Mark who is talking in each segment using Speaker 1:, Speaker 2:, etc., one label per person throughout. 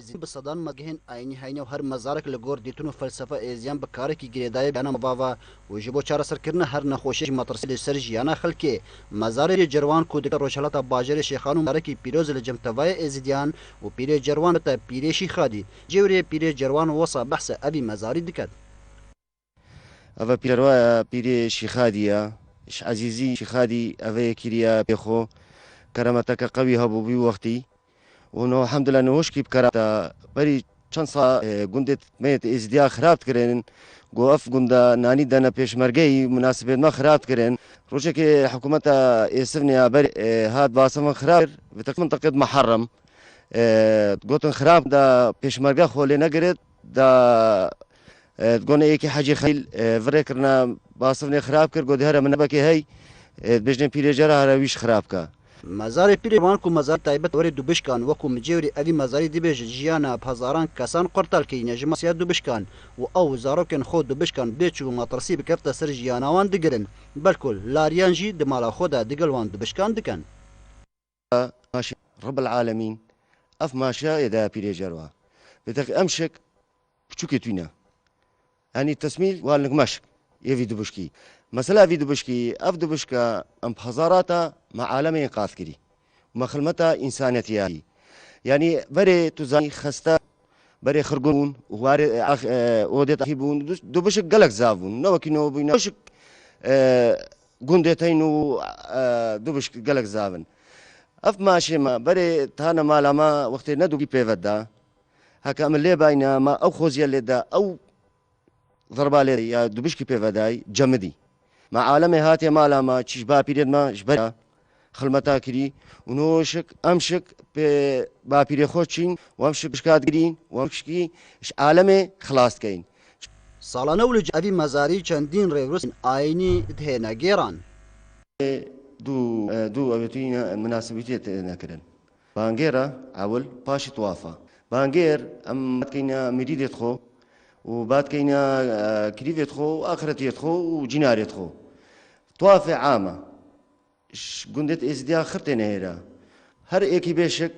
Speaker 1: ازی بصدان مگهن عینی هینه و هر مزارک لگور دیتون و فلسفه ازیان بکاره کی گریدای بیان مباوا و جبو چاره سرکرنه هر نخوشی مترسل سر جیانا خلکی مزار جروان کو د روشلات باجر شیخانو مرکی پیروز لجمتوای ازیدیان و پیر جروان ته پیر شیخادی جوری پیر جروان وصا بحث ابي مزاري دکد
Speaker 2: أفا بيروا بيري شيخادية إش عزيزي شيخادي أفا كيريا بيخو كرامتك قوي هبو بي وقتي ونو الحمد لله نوشكي بكرامتا بري چند گندت ميت ازديا خرابت كرين قوف گندا ناني دانا پیش مرگي مناسبة ما خرابت كرين روشة كي حكومتا اسفني بري هاد باسم خراب بتك منطقة محرم قوتن خراب دا پیش مرگا خولي نگرد دا تقول ايكي حاجي خيل فريكرنا باصفني خراب كر قد هرا من بكي هي بجن بيري جرا هراويش خراب كا
Speaker 1: مزار پیر وان کو مزار تایبت وری دوبشکان وکو مجوری ابي مزاری دی بج جیانا بهزاران کسان قرتال کی نجم سیا دوبشکان و او زاروکن خود دوبشکان بچو مطرسی بکفت سر جیانا وان دگرن بالکل لاریان جی دمالا خدا دگل وان دوبشکان دکن
Speaker 2: ماشي رب العالمين اف ماشا اذا بيري جروا بتك امشك بتشوكي توينا يعني التسميل والنك مشك يفي دوبشكي مثلا في دوبشكي اف دوبشكا ام بهزاراتا مع عالمي انقاذ كري ومخلمتا انسانيتي يعني بري تزاني خستا بري خرقون واري اوديت هيبون دوبشك قلق زافون نو كينو بينا دوبشك قندتين دوبشك قلق زافن اف ماشي ما بري تانا مالا ما وقت ندو بيفدا هكا عمل لي باينا ما او خوزيا اللي دا او ضربة لي يا دوبشكي بيفداي جمدي مع عالمي هاتي مالا ما تشيش با بيريد ما جبرا خلمتا كري ونوشك امشك با بيري خوشين وامشك بشكات جرين وامشكي عالمي خلاص كاين
Speaker 1: سالانه ولج ابي مزاری چندین ریوروس آینی دهنا گیران
Speaker 2: دو ابتينا مناسبيتي نكرن بانغيرا اول باشي طوافه بانغير ام كاينا مريد خو وبعد كاينا كريفيت خو واخرتيت خو وجناريت خو طوافه عامه قندت ازديا خرتين هيرا هر ايكي بيشك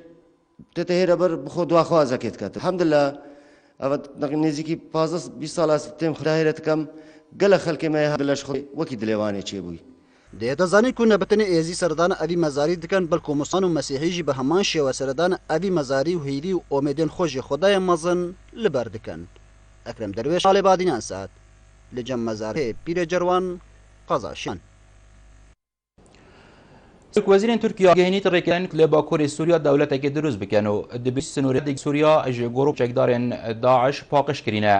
Speaker 2: تتهيرا بر بخو دوا خوا زكيت كات الحمد لله افت نزيكي 20 سال تم خراهرت كم قال خلك ما هادلاش خو وكي دليواني تشيبوي
Speaker 1: ده زانی کو نبتنی ازی سردان ابي مزاری دکن بلکو مسلمان و مسیحی جی به همان شیوه سردان ابي مزاری و هیری و امیدن خوش خدای مزن لبر دکن اکرم درویش حال بعدین ساعت لجم مزار پیر جروان قزاشان
Speaker 3: وزير تركيا جهنيت ريكان لباكور سوريا دولتك دروز بكانوا دبي سنوريا سوريا اج جروب چکدارن داعش پاقش کرینه